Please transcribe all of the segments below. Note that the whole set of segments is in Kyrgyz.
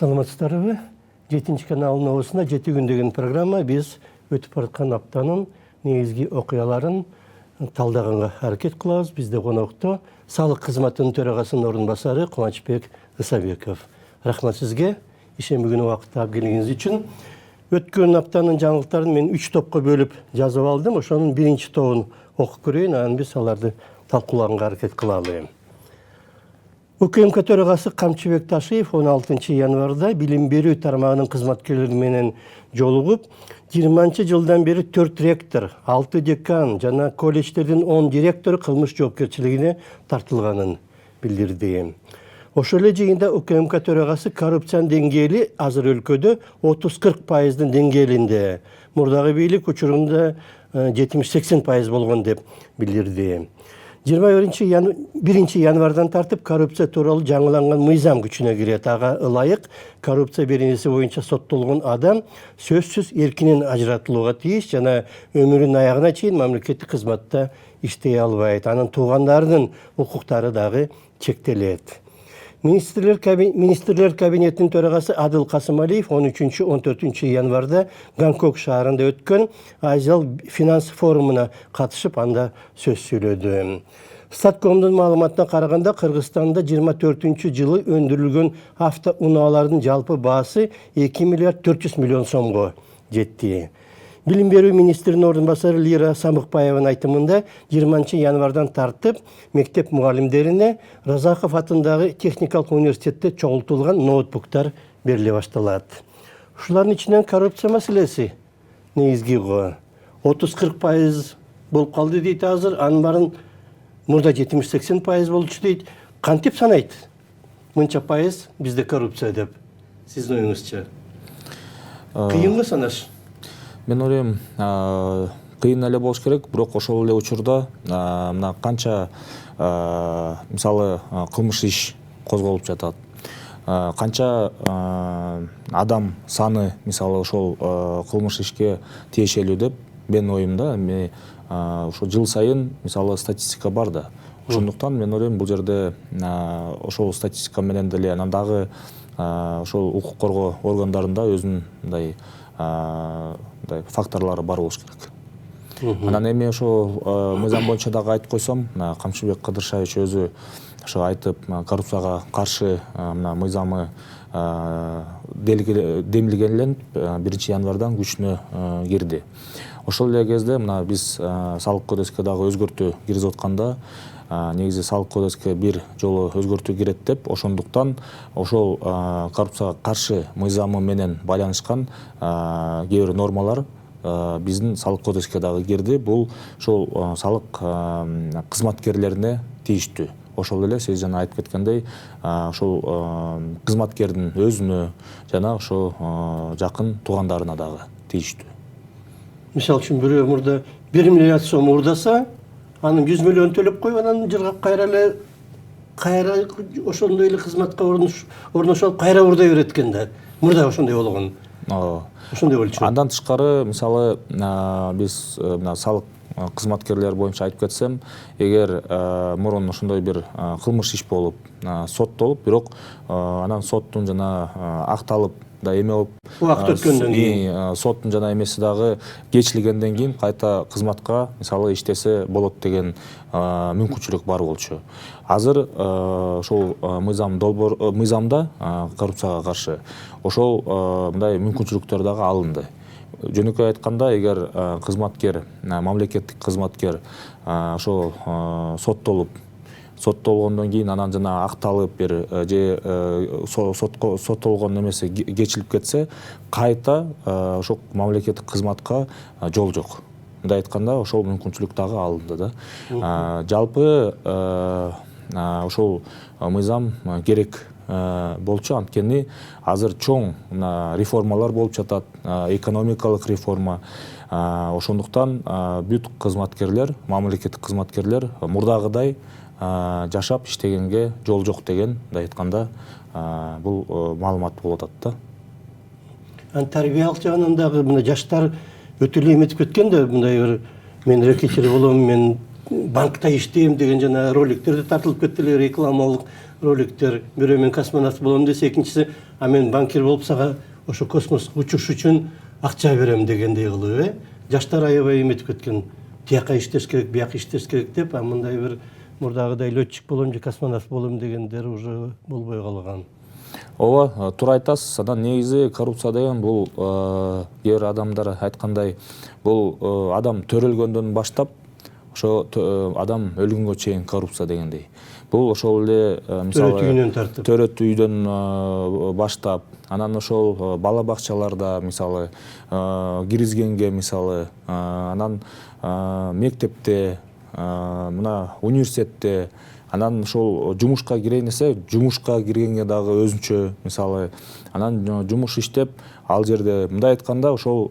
Саламатсыздарбы? 7 каналдын оосунда 7 күн деген программа биз өтүп бараткан аптанын негизги окуяларын талдаганга аракет кылабыз. Бизде конокто салык кызматынын төрагасынын орун басары Кубанычбек Ысабеков. Рахмат сизге ишембү күнү убакытты алып келгениңиз үчүн. Өткөн аптанын жаңылыктарын мен 3 топко бөлүп жазып алдым. Ошонун биринчи тобун окуп көрөйүн, анан биз аларды талкуулаганга аракет кылалы. УКМК төрагасы Камчыбек Ташиев 16 январда билим берүү тармагынын кызматкерлери менен жолугуп, 20 жылдан бери 4 ректор, 6 декан жана колледждердин 10 директору кылмыш жоопкерчилигине тартылганын билдирди. Ошол эле жыйында УКМК төрагасы коррупциянын деңгээли азыр өлкөдө 30-40% деңгээлинде, мурдагы бийлик учурунда 70-80% болгон деп билдирди. 21 январдан тартып коррупция тууралуу жаңыланган мыйзам күчүнө кирет. Ага ылайык коррупция беренеси боюнча соттолгон адам сөзсүз эркинен ажыратылууга тийиш жана өмүрүнүн аягына чейин мамлекеттик кызматта иштей албайт. Анын туугандарынын укуктары дагы чектелет. Министрлер кабинетинин төрагасы Адыл Касымалиев 13-14 январда Гонконг шаарында өткөн Азиялык финанс форумуна катышып, анда сөз сүйлөдү. Статкомдун маалыматына караганда Кыргызстанда 24-жылы өндүрүлгөн автоунаалардын жалпы баасы 2 миллиард 400 миллион сомго жетти. Билим берүү министринин ордун басары Лира Самыкбаеванын айтымында 20 январдан тартып мектеп мугалимдерине Разаков атындагы техникалык университетте чогултулган ноутбуктар бериле башталат. Ушулардын ичинен коррупция маселеси негизги го. 30-40% болуп калды дейт азыр, анын баарын мурда 70-80% болчу дейт. Кантип санайт? Мынча пайыз бизде коррупция деп. Сиздин оюңузча? Кыйынбы санаш? Мен ойлойм, кыйын эле болуш керек, бирок ошол эле учурда мына канча мисалы кылмыш иш козголуп жатат. Канча адам саны мисалы ошол кылмыш ишке тиешелүү деп менин оюмда, ошо жыл сайын мисалы статистика бар да. Ошондуктан мен ойлойм, бул жерде ошол статистика менен деле анан дагы ошол укук коргоо органдарында өзүнүн мындай факторлары бар болуш керек. Анан эми ошол мыйзам боюнча дагы айтып койсом, Камчыбек Кыдыршевич өзү ошо айтып, коррупцияга каршы мына мыйзамы демилгенленип 1 январдан күчүнө кирди. Ошол эле кезде мына биз салык кодекске дагы өзгөртүү киргизип атканда, негизи салык кодекске бир жолу өзгөртүү кирет деп, ошондуктан ошол коррупцияга каршы мыйзамы менен байланышкан кээ бир нормалар биздин салык кодекске дагы кирди. Бул ошол салык кызматкерлерине тийиштүү. Ошол эле сиз жана айтып кеткендей, ошол кызматкердин өзүнө жана ошо жакын туугандарына дагы тийиштүү. Мисалы үчүн бирөө мурда 1 миллиард сом урдаса, анын 100 миллион төлөп коюп, анан жыргап кайра ошондой эле кызматка орношуп алып кайра урдай берет экен да. Мурда ошондой болгон. Ошондой болчу. Андан тышкары, мисалы, биз мына салык кызматкерлер боюнча айтып кетсем, эгер мурун ошондой бир кылмыш иш болуп, соттолуп, бирок анан соттун жана акталып да эме болуп, убакыт өткөндөн кийин соттун жана эмеси дагы кечилгенден кийин кайта кызматка мисалы иштесе болот деген мүмкүнчүлүк бар болчу. Азыр ошол мыйзамда коррупцияга каршы ошол мындай мүмкүнчүлүктөр дагы алынды. Жөнөкөй айтканда, эгер кызматкер, мамлекеттик кызматкер ошол соттолгондон кийин анан жана акталып бир же соттолгон эмеси кечилип кетсе, кайта ошол мамлекеттик кызматка жол жок. Мындай айтканда, ошол мүмкүнчүлүк дагы алынды да. Жалпы ошол мыйзам керек болчу, анткени азыр чоң реформалар болуп жатат, экономикалык реформа. Ошондуктан бүт кызматкерлер, мамлекеттик кызматкерлер мурдагыдай жашап иштегенге жол жок деген айтканда бул маалымат болуп атат да. Тарбиялык жагынан дагы мына жаштар өтө эле эметип кеткен да, мындай бир мен рэкетчил болом, мен банкта иштейм деген жана роликтерде тартылып кетти эле, рекламалык роликтер. Бирөө мен космонавт болом десе, экинчиси а мен банкир болуп сага ошо космоско учуш үчүн акча берем дегендей кылып, жаштар аябай эметип кеткен. Тияка иштеш керек, бияка иштеш керек деп, а мындай бир мурдагыдай летчик болом же космонавт болом дегендер уже болбой калган. Ооба, туура айтасыз. Анан негизи коррупция деген бул кээ бир адамдар айткандай, бул адам төрөлгөндөн баштап ошо адам өлгөнгө чейин коррупция дегендей. Бул ошол эле мисалы төрөт үйдөн баштап, анан ошол бала бакчаларда мисалы киргизгенге мисалы, анан мектепте, мына университетте, анан ошол жумушка кирейин десе, жумушка киргенге дагы өзүнчө мисалы, анан жумуш иштеп ал жерде мындай айтканда ошол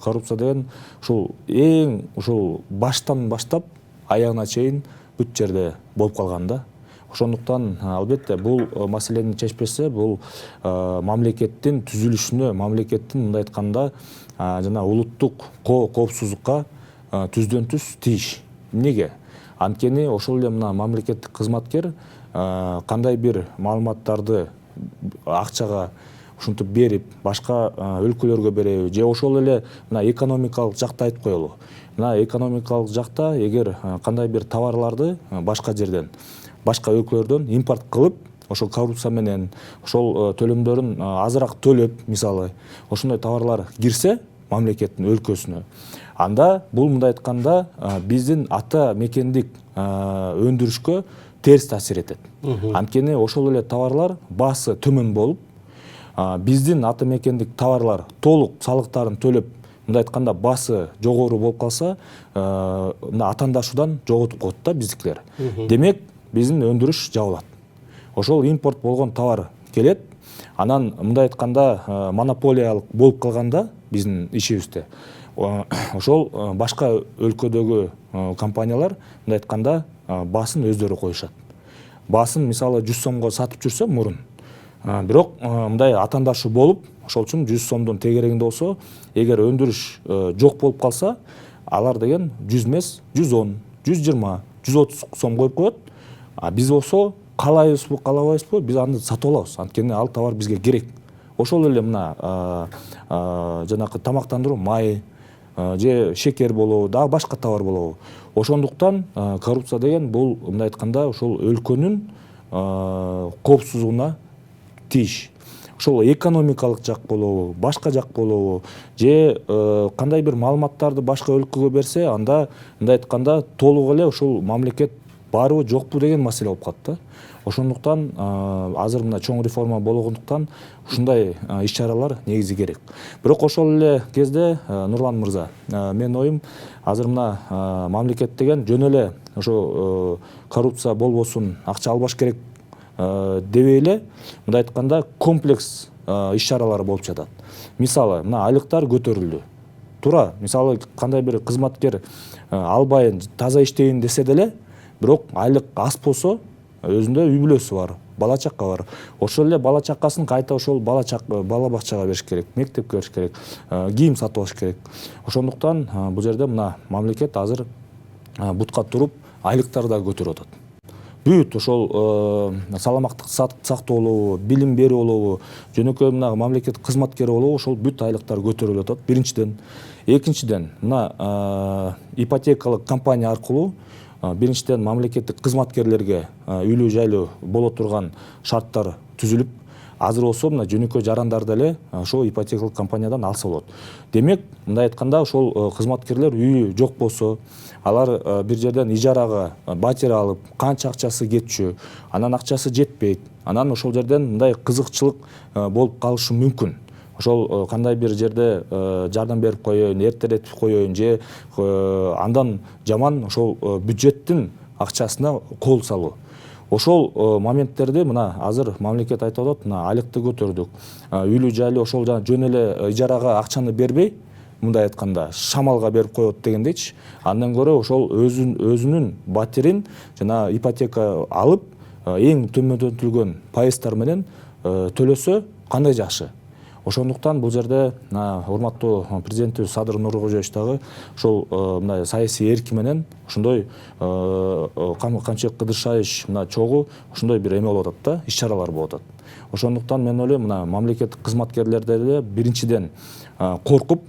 коррупция деген ушул эң ушул баштан баштап аягына чейин бүт жерде болуп калган да. Ошондуктан албетте бул маселени чечпесе, бул мамлекеттин түзүлүшүнө, мамлекеттин мындай айтканда жана улуттук коопсуздукка түздөн түз тийиш. Эмнеге? Анткени ошол эле мына мамлекеттик кызматкер кандай бир маалыматтарды акчага ушинтип берип, башка өлкөлөргө береби, же ошол эле мына экономикалык жакта айтып коелу. Мына экономикалык жакта эгер кандай бир товарларды башка жерден, башка өлкөлөрдөн импорт кылып, ошол коррупция менен ошол төлөмдөрүн азыраак төлөп, мисалы, ошондой товарлар кирсе мамлекеттин өлкөсүнө, анда бул мындай айтканда биздин ата мекендик өндүрүшкө терс таасир этет. Анткени ошол эле товарлар баасы төмөн болуп, биздин ата мекендик товарлар толук салыктарын төлөп, мындай айтканда баасы жогору болуп калса, мына атаандашуудан жоготуп коет да биздикилер. Демек, биздин өндүрүш жабылат. Ошол импорт болгон товар келет, анан мындай айтканда монополиялык болуп калганда биздин ишибизде, ошол башка өлкөдөгү компаниялар мындай айтканда баасын өздөрү коюшат. Баасын мисалы 100 сомго сатып жүрсө мурун, бирок мындай атаандашуу болуп, ошол үчүн 100 сомдун тегерегинде болсо, эгер өндүрүш жок болуп калса, алар деген 100 эмес, 110, 120, 130 сом коюп коет. А биз болсо каалайбызбы, каалабайбызбы, биз аны сатып алабыз. Анткени ал товар бизге керек. Ошол эле мына жанакы тамактандыруу май, же шекер болобу, дагы башка товар болобу. Ошондуктан коррупция деген бул мындай айтканда ошол өлкөнүн коопсуздугуна тийиш. Ошол экономикалык жак болобу, башка жак болобу, же кандай бир маалыматтарды башка өлкөгө берсе, анда мындай айтканда толук эле ошол мамлекет барбы жокпу деген маселе болуп калат да. Ошондуктан азыр мына чоң реформа болгондуктан ушундай иш-чаралар негизи керек. Бирок ошол эле кезде Нурлан мырза, менин оюм азыр мына мамлекет деген жөн эле ошо коррупция болбосун, акча албаш керек дебей эле, мындай айтканда комплекс иш-чаралар болуп жатат. Мисалы, мына айлыктар көтөрүлдү. Туура, мисалы кандай бир кызматкер албайын, таза иштейин десе деле, бирок айлык аз болсо, өзүндө үй бүлөсү бар, бала чака бар. Ошол эле бала чакасын кайта ошол бала бакчага бериш керек, мектепке бериш керек, кийим сатып алыш керек. Ошондуктан бул жерде мына мамлекет азыр бутка туруп айлыктарды да көтөрүп атат. Бүт ошол саламаттык сактоолобу, билим берүү болобу, жөнөкөй мына мамлекет кызматкери болобу, ошол бүт айлыктар көтөрүлүп атат. Биринчиден, экинчиден, мына ипотекалык компания аркылуу биринчиден мамлекеттик кызматкерлерге үйлүү жайлуу боло турган шарттар түзүлүп, азыр болсо мына жөнөкөй жарандарды эле ошол ипотекалык компаниядан алса болот. Демек, мындай айтканда ошол кызматкерлер үйү жок болсо, алар бир жерден ижарага батир алып, канча акчасы кетчү, анан акчасы жетпейт, анан ошол жерден мындай кызыкчылык болуп калышы мүмкүн. Ошол кандай бир жерде жардам берип коеюн, эртелетип коеюн, же андан жаман ошол бюджеттин акчасына кол салуу. Ошол моменттерди мына азыр мамлекет айтып атат, мына айлыкты көтөрдүк. Үйлүү жайлуу ошол жөн эле ижарага акчаны бербей, мындай айтканда шамалга берип коет дегендейчи. Андан көрө ошол өзүнүн батирин жана ипотека алып, эң төмөндөтүлгөн пайыздар менен төлөсө кандай жакшы. Ошондуктан бул жерде урматтуу президентибиз Садыр Нуркожоевич дагы ошол мындай саясий эрки менен ошондой Камчыбек Кыдыршаевич мына чогуу ошондой бир эме болуп атат да, иш чаралар болуп атат. Ошондуктан мен ойлойм мына мамлекеттик кызматкерлер деле биринчиден коркуп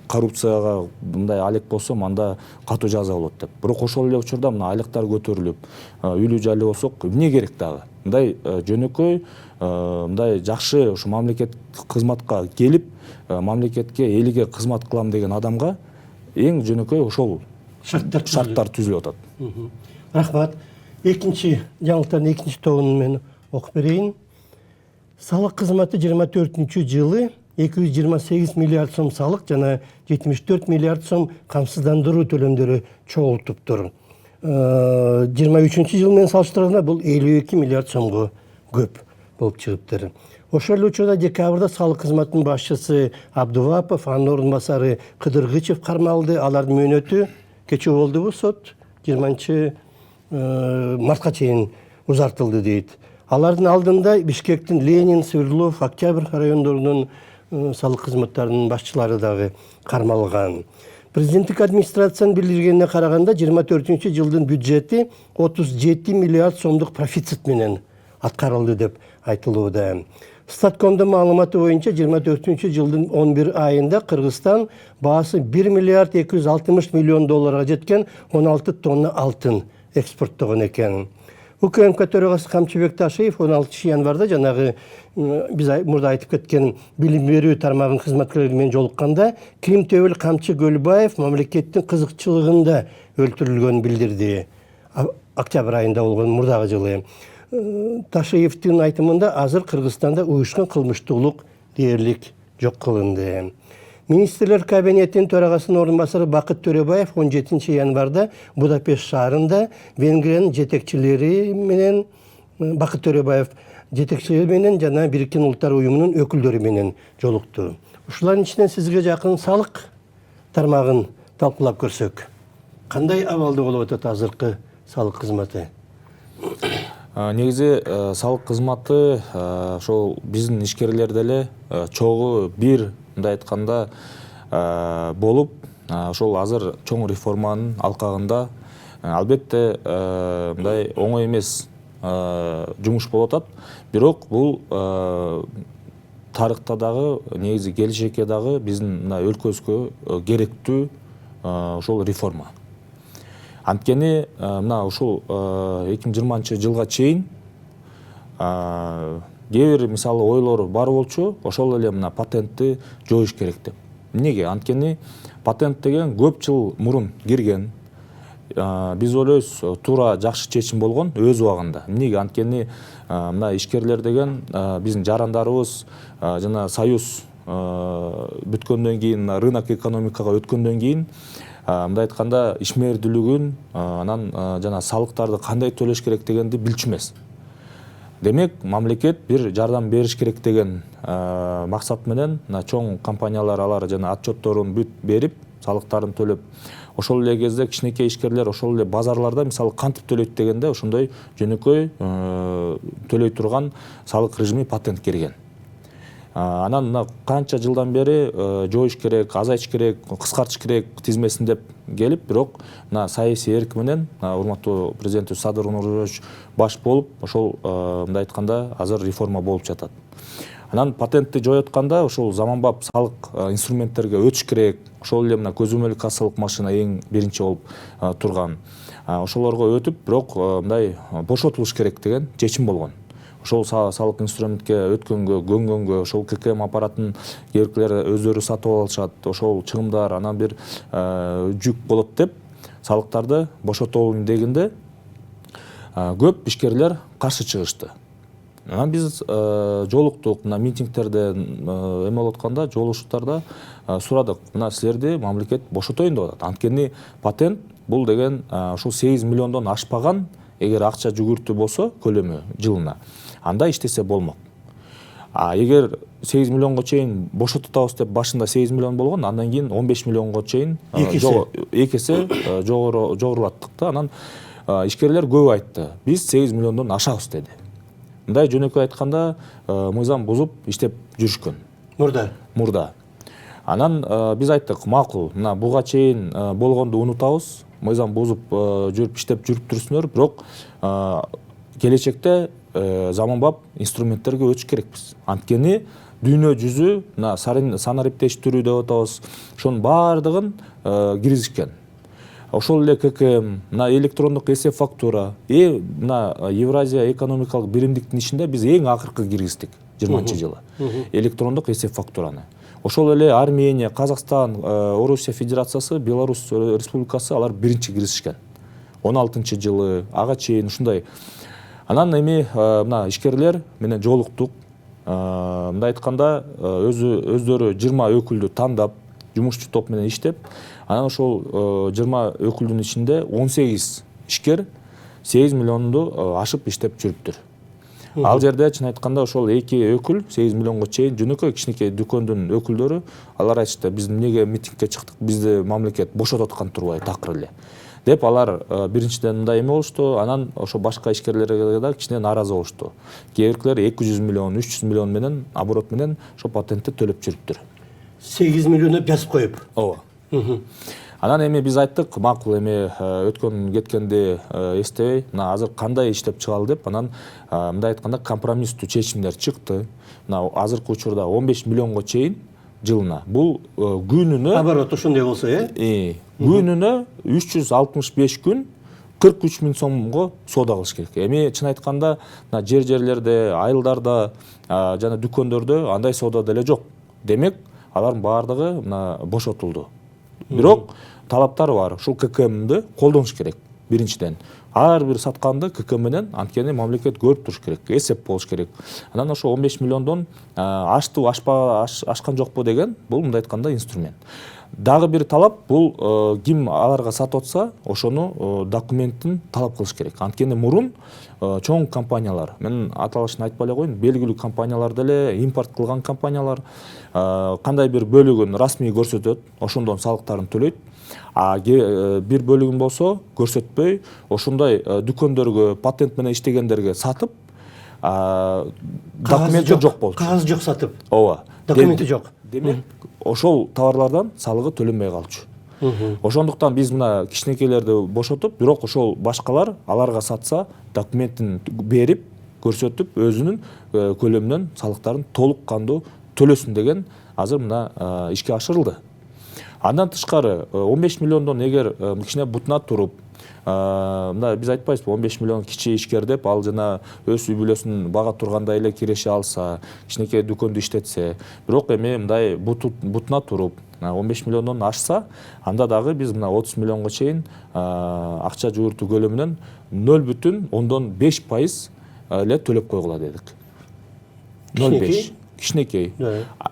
коррупцияга мындай алек болсом анда катуу жаза болот деп. Бирок ошол эле учурда мына айлыктар көтөрүлүп, үйлүү жайлуу болсок эмне керек дагы? Мындай жөнөкөй мындай жакшы ушу мамлекеттик кызматка келип, мамлекетке, элиге кызмат кылам деген адамга эң жөнөкөй ошол шарттар түзүлүп атат. Рахмат. Экинчи жаңылыктардын экинчи тобун мен окуп берейин. Салык кызматы 24 жылы 228 миллиард сом салык жана 74 миллиард сом камсыздандыруу төлөмдөрү чогултуптур. 23 жыл менен салыштырганда бул 52 миллиард сомго көп болуп чыгыптыр. Ошол эле учурда декабрда салык кызматынын башчысы Абдувапов, анын орун басары Кыдыргычев кармалды. Алардын мөөнөтү кечээ болдубу сот 20 мартка чейин узартылды дейт. Алардын алдында Бишкектин Ленин, Свердлов, Октябрь райондорунун салык кызматтарынын башчылары дагы кармалган. Президенттик администрациянын билдиргенине караганда 24 жылдын бюджети 37 миллиард сомдук профицит менен аткарылды деп айтылууда. Статкомдун маалыматы боюнча 24 жылдын 11 айында Кыргызстан баасы 1 миллиард 260 миллион долларга жеткен 16 тонна алтын экспорттогон экен. УКМК төрагасы Камчыбек Ташиев 16 январда жанагы биз мурда айтып кеткен билим берүү тармагынын кызматкерлери менен жолукканда Ким Төбөл Камчы Көлбаев мамлекеттин кызыкчылыгында өлтүрүлгөнүн билдирди. Октябрь айында болгон мурдагы жылы. Ташиевдин айтымында азыр Кыргызстанда уюшкан кылмыштуулук дээрлик жок кылынды. Министрлер кабинетинин төрагасынын орун басары Бакыт Төрөбаев 17 январда Будапешт шаарында Венгриянын жетекчилери менен Бакыт Төрөбаев жетекчилери менен жана Бириккен Улуттар уюмунун өкүлдөрү менен жолукту. Ушулардын ичинен сизге жакын салык тармагын талкуулап көрсөк, кандай абалда болуп атат азыркы салык кызматы? Негизи салык кызматы ошол биздин ишкерлер деле чогуу бир мындай айтканда болуп, ошол азыр чоң реформанын алкагында албетте мындай оңой эмес жумуш болуп атат. Бирок бул тарыхта дагы негизи келечекке дагы биздин мына өлкөбүзгө керектүү ошол реформа. Анткени мына ушул 2020 жылга чейин кээ бир мисалы ойлор бар болчу, ошол эле мына патентти жоюш керек деп. Эмнеге? Анткени патент деген көп жыл мурун кирген. Биз ойлойбуз туура жакшы чечим болгон өз убагында. Эмнеге? Анткени мына ишкерлер деген биздин жарандарыбыз жана союз бүткөндөн кийин, рынок экономикага өткөндөн кийин мындай айтканда ишмердүүлүгүн, анан жана салыктарды кандай төлөш керек дегенди билчү эмес. Демек, мамлекет бир жардам бериш керек деген максат менен чоң компаниялар алар жана отчетторун бүт берип, салыктарын төлөп, ошол эле кезде кичинекей ишкерлер ошол эле базарларда мисалы кантип төлөйт дегенде ошондой жөнөкөй төлөй турган салык режими патент кирген. Анан мына канча жылдан бери жоюш керек, азайтыш керек, кыскартыш керек тизмесин деп келип, бирок мына саясий эрк менен урматтуу президентибиз Садыр Нуркожоевич баш болуп, ошол мындай айтканда азыр реформа болуп жатат. Анан патентти жоютканда ошол заманбап салык инструменттерге өтүш керек. Ошол эле мына көзөмөл кассалык машина эң биринчи болуп турган. Ошолорго өтүп, бирок мындай бошотулуш керек деген чечим болгон. Ошол салык инструментке өткөнгө, көнгөнгө, ошол ККМ аппаратын кээбиркилер өздөрү сатып алышат, ошол чыгымдар анан бир жүк болот деп салыктарды бошотолун дегенде көп ишкерлер каршы чыгышты. Анан биз жолуктук, мына митингтерде эме болуп атканда, жолугуштарда сурадык. Мына силерди мамлекет бошотоюн деп атат. Анткени патент бул деген ушул 8 миллиондон ашпаган, эгер акча жүгүртүү болсо көлөмү жылына, анда иштесе болмок. Эгер 8 миллионго чейин бошотутабыз деп башында 8 миллион болгон, андан кийин 15 миллионго чейин экесе жогорулаттык да. Анан ишкерлер көп айтты. Биз 8 миллиондон ашабыз деди. Мындай жөнөкөй айтканда мыйзам бузуп иштеп жүрүшкөн. мурда. Анан биз айттык, макул, мына буга чейин болгонду унутабыз, мыйзам бузуп жүрүп иштеп жүрүп турсундар, бирок келечекте заманбап инструменттерге өтүш керекпиз. Анткени дүйнө жүзү мына санариптештирүү деп атабыз, ошонун баардыгын киргизишкен. Ошол эле ККМ, мына электрондук эсеп фактура, мына Евразия экономикалык биримдиктин ичинде биз эң акыркы киргиздик 20-жылы электрондук эсеп фактураны. Ошол эле Армения, Казакстан, Орусия Федерациясы, Беларусь Республикасы алар биринчи киргизишкен. 16-жылы ага чейин ушундай. Анан эми мына ишкерлер менен жолуктук. Мындай айтканда өздөрү 20 өкүлдү тандап, жумушчу топ менен иштеп, анан ошол 20 өкүлдүн ичинде 18 ишкер 8 миллионду ашып иштеп жүрүптүр. Ал жерде чын айтканда ошол 2 өкүл 8 миллионго чейин жөнөкөй кичинекей дүкөндүн өкүлдөрү алар айтышты, биз эмнеге митингге чыктык, бизди мамлекет бошотуп аткан турбайбы такыр эле деп алар биринчиден мындай эме болушту. Анан ошо башка ишкерлерге да кичине нааразы болушту. Кээ бирлер 200 миллион, 300 миллион менен оборот менен ошо патентти төлөп жүрүптүр. 8 миллиону жазып коюп. Ооба. Анан эми биз айттык, макул эми өткөн кеткенди эстебей, мына азыр кандай иштеп чыгалы деп, анан мындай айтканда компромисстүү чечимдер чыкты. Мына азыркы учурда 15 миллионго чейин жылына. Бул күнүнө Оборот ошондой болсо, күнүнө 365 күн 43 миң сомго соода кылыш керек. Эми чын айтканда жерлерде, айылдарда жана дүкөндөрдө андай соода деле жок. Демек, алардын баардыгы мына бошотулду. Бирок талаптары бар. Ушул ККМди колдонуш керек. Биринчиден, ар бир сатканды ККМ менен анткени мамлекет көрүп туруш керек, эсеп болуш керек. Анан ошо 15 миллиондон аштыбы, ашкан жокпу деген бул мындай айтканда инструмент. Дагы бир талап бул ким аларга сатып атса, ошону документин талап кылыш керек. Анткени мурун чоң компаниялар, мен аталышын айтпай эле коеюн, белгилүү компаниялар деле, импорт кылган компаниялар кандай бир бөлүгүн расмий көрсөтөт, ошондон салыктарын төлөйт. Бир бөлүгүн болсо көрсөтпөй, ошондой дүкөндөргө, патент менен иштегендерге сатып, документи жок болчу. Кагазы жок сатып. Ооба. Документи жок. Демек, ошол товарлардан салыгы төлөнбөй калчу. Ошондуктан биз мына кичинекейлерди бошотуп, бирок ошол башкалар аларга сатса, документин берип, көрсөтүп, өзүнүн көлөмүнөн салыктарын толук кандуу төлөсүн деген азыр мына ишке ашырылды. Андан тышкары 15 миллиондон эгер кичине бутуна туруп, мына биз айтпайбызбы 15 миллион кичи ишкер деп, ал жана өз үй бүлөсүн бага тургандай эле киреше алса, кичинекей дүкөндү иштетсе, бирок эми мындай бутуна туруп 15 миллиондон ашса, анда дагы биз мына 30 миллионго чейин акча жууртуу көлөмүнөн 0,5% эле төлөп койгула дедик. 0,5. Кичинекей.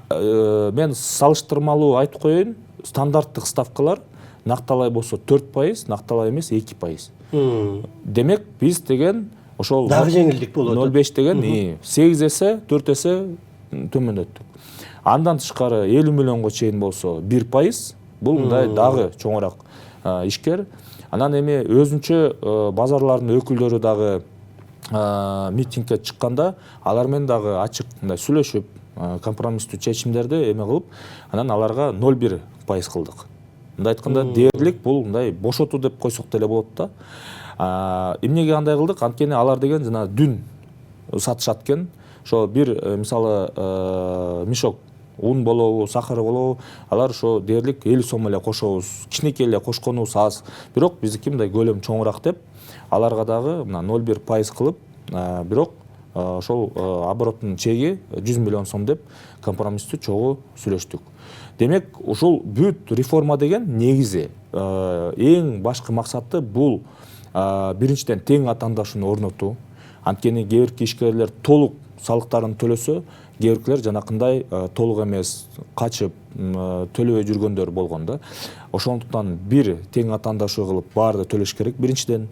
Мен салыштырмалуу айтып коеюн, стандарттык ставкалар накталай болсо 4%, накталай эмес 2%. Демек, биз деген ошол дагы жеңилдик болот. 0,5 деген 8 эсе, 4 эсе төмөндөттүк. Андан тышкары 50 миллионго чейин болсо 1%, бул мындай дагы чоңураак ишкер. Анан эми өзүнчө базарлардын өкүлдөрү дагы митингке чыкканда, алар менен дагы ачык мындай сүйлөшүп, компромисстүү чечимдерди эме кылып, анан аларга 0,1% кылдык. Мындай айтканда, дээрлик бул мындай бошотуу деп койсок деле болот да. Эмнеге андай кылдык? Анткени алар деген жана дүн сатышат экен. Ошо бир мисалы мешок ун болобу, сахар болобу, алар ошо дээрлик 50 сом эле кошобуз, кичинекей эле кошконубуз аз. Бирок биздики мындай көлөм чоңураак деп, аларга дагы 0,1% кылып, бирок ошол обороттун чеги 100 миллион сом деп компромисстүү чогуу сүйлөштүк. Демек, ушул бүт реформа деген негизи эң башкы максаты бул биринчиден тең атаандашууну орнотуу. Анткени кээ бирки ишкерлер толук салыктарын төлөсө, кээ биркилер жанакындай толук эмес, качып төлөбөй жүргөндөр болгон да. Ошондуктан бир тең атаандашуу кылып баарды төлөш керек биринчиден.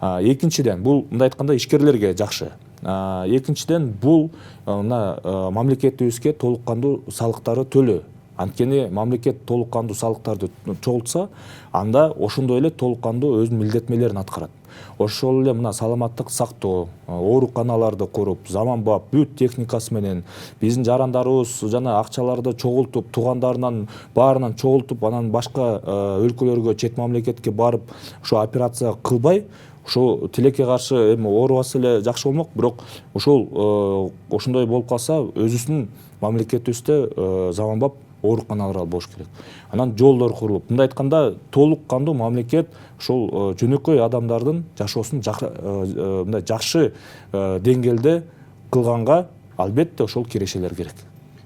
Экинчиден, бул мындай айтканда ишкерлерге жакшы. Экинчиден, бул мамлекетибизге толук кандуу салыктарды төлөө. Анткени мамлекет толук кандуу салыктарды чогултса, анда ошондой эле толук кандуу өзүнүн милдеттенмелерин аткарат. Ошол эле мына саламаттык сактоо, ооруканаларды куруп, заманбап бүт техникасы менен биздин жарандарыбыз жана акчаларды чогултуп, туугандарынан баарынан чогултуп, анан башка өлкөлөргө, чет мамлекетке барып, ошо операция кылбай, ошо тилекке каршы эми оорубаса эле жакшы болмок, бирок ошол ошондой болуп калса, өзүбүздүн мамлекетибизде заманбап ооруканалар болуш керек. Анан жолдор курулуп, мындай айтканда толук кандуу мамлекет ошол жөнөкөй адамдардын жашоосун мындай жакшы деңгээлде кылганга албетте ошол кирешелер керек.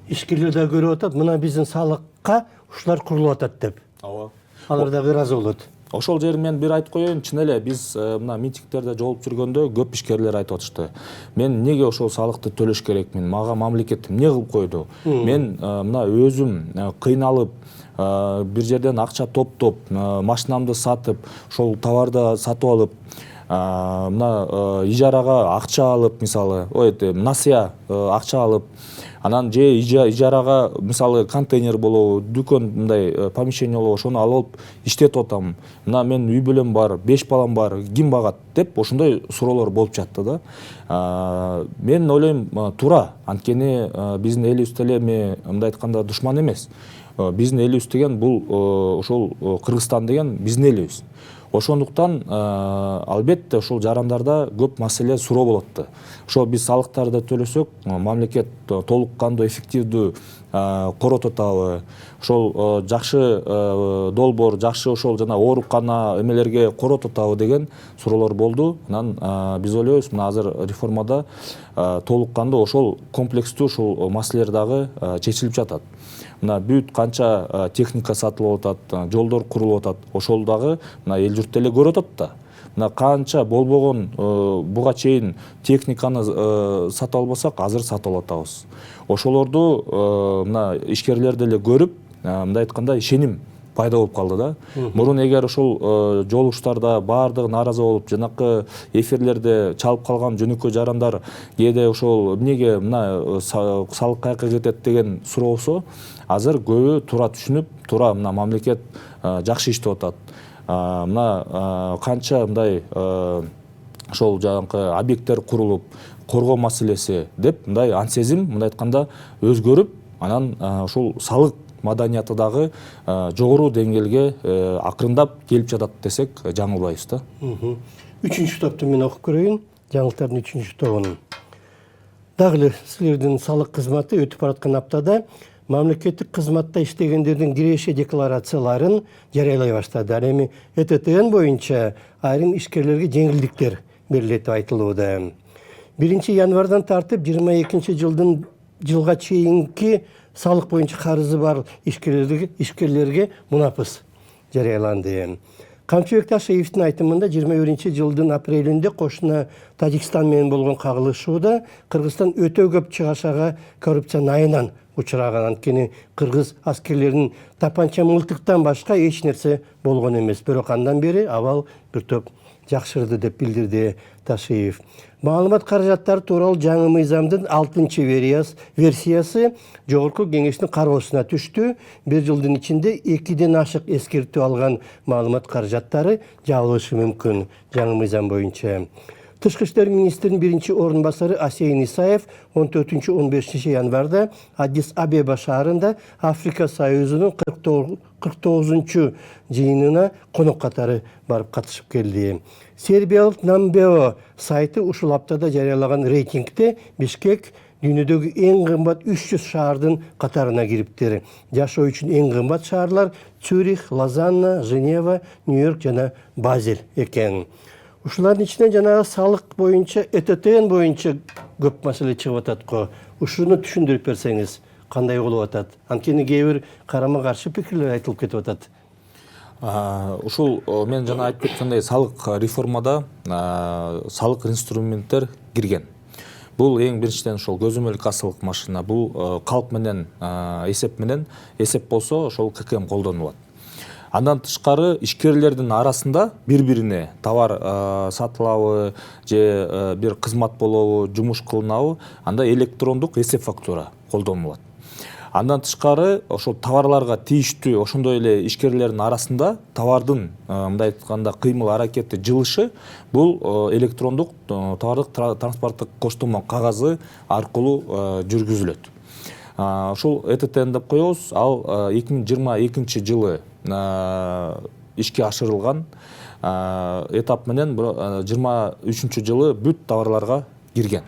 Ишкерлер да көрүп атат, мына биздин салыкка ушулар курулуп атат деп. Ооба. Алар да ыраазы болот. Ошол жерин мен бир айтып коеюн, чын эле биз мына митингтерде жолуп жүргөндө көп ишкерлер айтып атышты. Мен неге ошол салыкты төлөш керекмин? Мага мамлекет эмне кылып койду? Мен мына өзүм кыйналып, бир жерден акча топтоп, машинамды сатып, ошол товарды сатып алып, мына ижарага акча алып, мисалы, насыя акча алып, анан же ижарага мисалы контейнер болобу, дүкөн мындай помещение болобу, ошону алып иштетип атам. Мына мен үй бүлөм бар, 5 балам бар, ким багат деп ошондой суроолор болуп жатты да. Мен ойлойм туура, анткени биздин элибиз деле эми мындай айтканда душман эмес. Биздин элибиз деген бул ошол Кыргызстан деген биздин элибиз. Ошондуктан албетте ошол жарандарда көп маселе суроо болот да. Ошо биз салыктарды төлөсөк, мамлекет толук кандуу эффективдүү коротуп атабы, ошол жакшы долбоор, жакшы ошол жана оорукана эмелерге коротуп атабы деген суроолор болду. Анан биз ойлойбуз, мына азыр реформада толук кандуу ошол комплекстүү ошол маселелер дагы чечилип жатат. Мына бүт канча техника сатылып атат, жолдор курулуп атат. Ошол дагы мына эл журт деле көрүп атат да. Мына канча болбогон буга чейин техниканы сатып албасак, азыр сатып алып атабыз. Ошолорду мына ишкерлер деле көрүп, мындай айтканда ишеним пайда болуп калды да. Мурун эгер ошол жолугуштарда баардыгы нааразы болуп, жанакы эфирлерде чалып калган жөнөкөй жарандар кээде ошол эмнеге мына салык каяка кетет деген суроо болсо, азыр көбү туура түшүнүп, туура мына мамлекет жакшы иштеп атат. Мына канча мындай ошол жанакы объекттер курулуп, коргоо маселеси деп мындай ансезим мындай айтканда өзгөрүп, анан ошол салык маданияты дагы жогору деңгээлге акырындап келип жатат десек жаңылбайбыз да. 3-чү топту мен окуп көрөйүн. Жаңылыктардын 3-чү тобун. Дагы эле силердин салык кызматы өтүп бараткан аптада мамлекеттик кызматта иштегендердин киреше декларацияларын жарыялай баштады. Ал эми ЭТТН боюнча айрым ишкерлерге жеңилдиктер берилет деп айтылууда. 1 январдан тартып 22 жылга чейинки салык боюнча карызы бар ишкерлерге мунапыс жарыяланды. Камчыбек Ташиевдин айтымында 21 жылдын апрелинде кошуна Тажикстан менен болгон кагылышууда Кыргызстан өтө көп чыгашага коррупциянын айынан учураган, анткени кыргыз аскерлеринин тапанча мылтыктан башка эч нерсе болгон эмес. Бирок андан бери абал бир топ жакшырды деп билдирди Ташиев. Маалымат каражаттары тууралуу жаңы мыйзамдын 6-версиясы Жогорку Кеңештин кароосуна түштү. 1 жылдын ичинде 2ден ашык эскертүү алган маалымат каражаттары жабылышы мүмкүн жаңы мыйзам боюнча. Тышкы иштер министринин биринчи орун басары Асейин Исаев 14-15 январда Аддис Абеба шаарында Африка Союзунун 49-чу жыйынына конок катары барып катышып келди. Сербиялык Намбео сайты ушул аптада жарыялаган рейтингде Бишкек дүйнөдөгү эң кымбат 300 шаардын катарына кириптир. Жашоо үчүн эң кымбат шаарлар Цюрих, Лозанна, Женева, Нью-Йорк жана Базель экен. Ушулардын ичинен жанагы салык боюнча, ЭТТН боюнча көп маселе чыгып атат го. Ушуну түшүндүрүп берсеңиз, кандай болуп атат? Анткени кээ бир карама каршы пикирлер айтылып кетип атат. Ушул мен жана айтып кеткендей салык реформада салык инструменттер кирген. Бул эң биринчиден ошол көзөмөл кассалык машина, бул калп менен эсеп болсо ошол ККМ колдонулат. Андан тышкары ишкерлердин арасында бири-бирине товар сатылабы же бир кызмат болобу, жумуш кылынабы, анда электрондук эсеп фактура колдонулат. Андан тышкары ошол товарларга тийиштүү ошондой эле ишкерлердин арасында товардын мындай айтканда кыймыл аракети жылышы бул электрондук товардык транспорттук коштомо кагазы аркылуу жүргүзүлөт. Ошол ЭТТН деп коебуз. Ал 2022 жылы ишке ашырылган этап менен 23 жылы бүт товарларга кирген.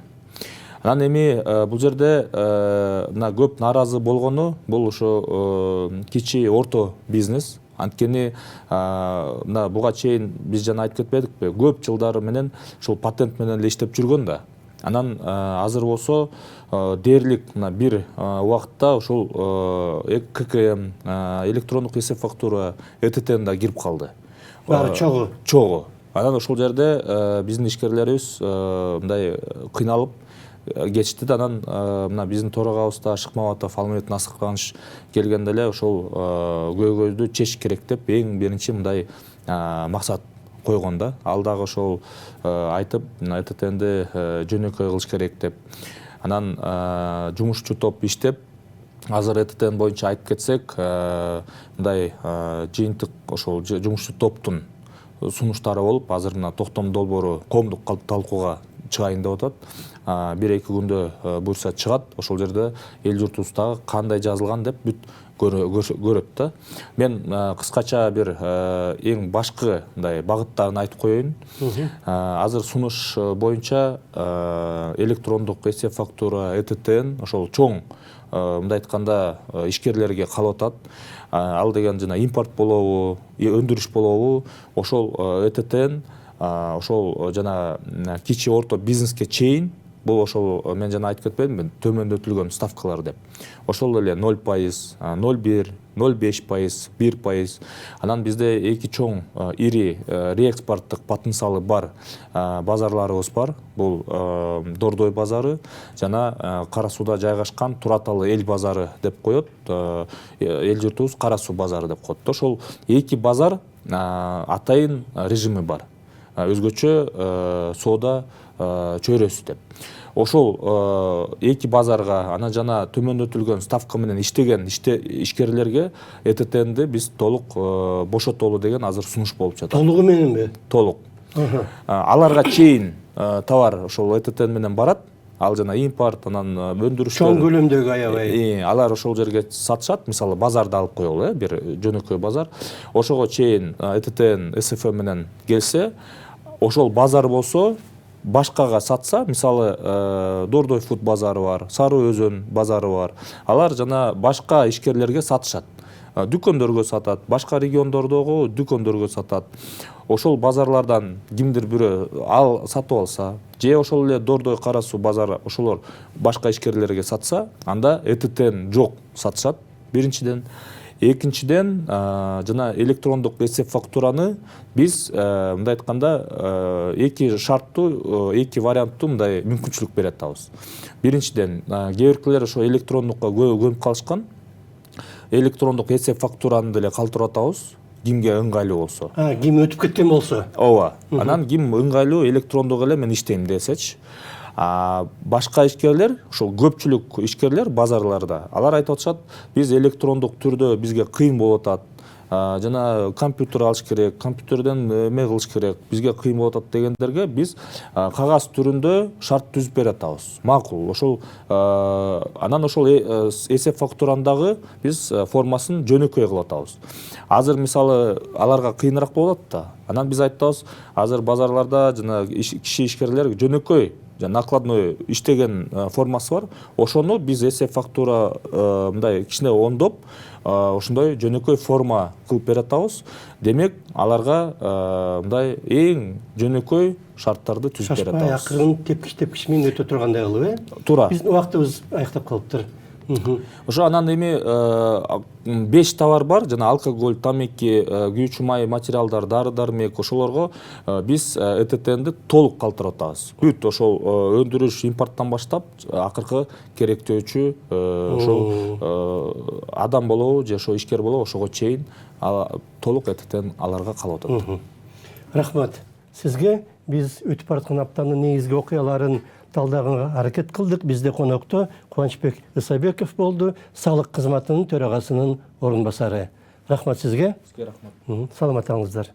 Анан эми бул жерде көп нааразы болгону бул ошо кичи орто бизнес. Анткени буга чейин биз жана айтып кетпедикпи, көп жылдары менен ушул патент менен эле иштеп жүргөн да. Анан азыр болсо дээрлик бир убакытта ушул ККМ, электрондук эсеп фактура, ЭТТН да кирип калды. Баары чогуу. Анан ошол жерде биздин ишкерлерибиз мындай кыйналып geçti. Анан мына биздин төрагабызда Шыкмаматов Алмамет Насыкбанович келгенде эле ошол көйгөйдү чечиш керек деп эң биринчи мындай максат койгон да. Ал дагы ошол айтып, ЭТТНди жөнөкөй кылыш керек деп. Анан жумушчу топ иштеп, азыр ЭТТН боюнча айтып кетсек, мындай жыйынтык ошол жумушчу топтун сунуштары болуп, азыр мына токтом долбоору коомдук талкууга чыгайын деп атат. 1-2 күндө буйрса чыгат. Ошол жерде эл журтубуздагы кандай жазылган деп бүт көрөт да. Мен кыскача бир эң башкы мындай багыттарын айтып коеюн. Азыр сунуш боюнча электрондук эсеп фактура, ЭТТН ошол чоң мындай айтканда ишкерлерге калып атат. Ал деген жана импорт болобу, өндүрүш болобу, ошол ЭТТН ошол жана кичи орто бизнеске чейин бул ошол мен жана айтып кетпедимби, төмөндөтүлгөн ставкалар деп. Ошол эле 0%, 0,1, 0,5%, 1%. Анан бизде эки чоң ири реэкспорттук потенциалы бар базарларыбыз бар. Бул Дордой базары жана Кара сууда жайгашкан Тураталы эл базары деп коет. Эл журтубуз Кара суу базары деп коет. Ошол эки базар атайын режими бар. Өзгөчө соода чөйрөсү деп. Ошол эки базарга анан жана төмөндөтүлгөн ставка менен иштеген ишкерлерге ЭТТНди биз толук бошотолу деген азыр сунуш болуп жатат. Толугу мененби? Толук. Аларга чейин товар ошол ЭТТН менен барат. Ал жана импорт, анан өндүрүштөр. Чоң көлөмдөгү аябай. Алар ошол жерге сатышат. Мисалы базарды алып коелу, бир жөнөкөй базар. Ошого чейин ЭТТН, СФ менен келсе, ошол базар болсо башкага сатса, мисалы Дордой фуд базары бар, Сары Өзөн базары бар. Алар жана башка ишкерлерге сатышат. Дүкөндөргө сатат, башка региондордогу дүкөндөргө сатат. Ошол базарлардан кимдир бирөө ал сатып алса, же ошол эле Дордой Кара суу базары ошолор башка ишкерлерге сатса, анда ЭТТН жок сатышат. Биринчиден, экинчиден жана электрондук эсеп фактураны биз мындай айтканда эки шарттуу, эки варианттуу мындай мүмкүнчүлүк бере атабыз. Биринчиден, кээ биркилер ошо электрондукка көбүп калышкан. Электрондук эсеп фактураны деле калтырып атабыз, кимге ыңгайлуу болсо. Ким өтүп кеткен болсо. Ооба. Анан ким ыңгайлуу электрондук эле мен иштейм десечи, башка ишкерлер, ошол көпчүлүк ишкерлер базарларда, алар айтып атышат, биз электрондук түрдө бизге кыйын болуп атат. Жана компьютер алыш керек, компьютерден эме кылыш керек, бизге кыйын болуп атат дегендерге биз кагаз түрүндө шарт түзүп бере атабыз. Макул. Ошол анан ошол эсеп фактурандагы биз формасын жөнөкөй кылып атабыз. Азыр мисалы аларга кыйыныраак болуп атат да. Анан биз айтабыз, азыр базарларда жана киши ишкерлер жөнөкөй накладной иштеген формасы бар. Ошону биз эсеп фактура мындай кичине оңдоп, ошондой жөнөкөй форма кылып бере атабыз. Демек, аларга мындай эң жөнөкөй шарттарды түзүп бере атабыз. Шашпай акырын тепкич менен өтө тургандай кылып, Туура. Биздин убактыбыз аяктап калыптыр. Ошо анан эми 5 товар бар, жана алкоголь, тамеки, күйүүчү май материалдар, дары-дармек, ошолорго биз ЭТТНди толук калтырып атабыз. Бүт ошол өндүрүш, импорттон баштап акыркы керектөөчү ошол адам болобу, же ошо ишкер болобу, ошого чейин толук ЭТТН аларга калып атат. Рахмат. Сизге биз өтүп бараткан аптанын негизги окуяларын талдағанға харакет кылдык. Бизде конокто Кубанычбек Исабеков болду, салык кызматынын төрагасынын орун басары. Рахмат сизге. Сизге рахмат. Саламатыңыздар.